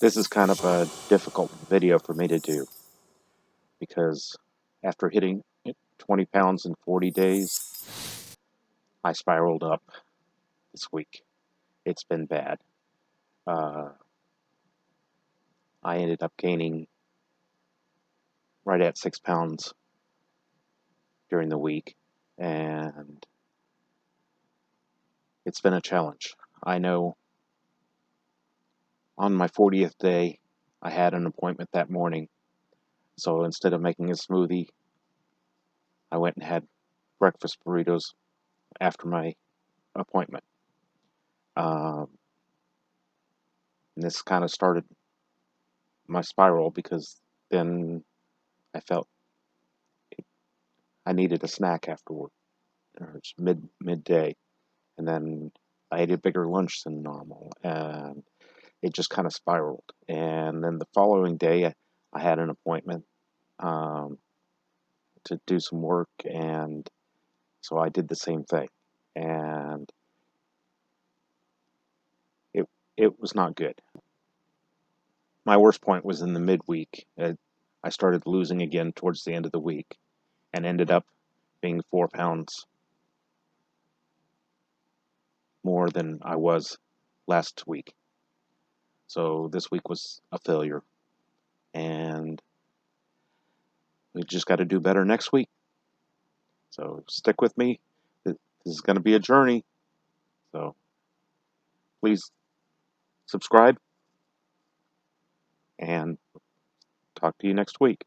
This is kind of a difficult video for me to do because after hitting 20 pounds in 40 days, I spiraled up this week. It's been bad. Uh, I ended up gaining right at 6 pounds during the week, and it's been a challenge. I know on my 40th day, I had an appointment that morning, so instead of making a smoothie, I went and had breakfast burritos after my appointment. Um, and this kind of started my spiral because then I felt I needed a snack afterward. It's midday, and then I ate a bigger lunch than normal, and it just kind of spiraled. And then the following day, I had an appointment um, to do some work, and so I did the same thing, and it it was not good. My worst point was in the midweek. I started losing again towards the end of the week, and ended up being 4 pounds more than I was last week. So this week was a failure, and we just got to do better next week. So stick with me. This is going to be a journey. So please subscribe and talk to you next week.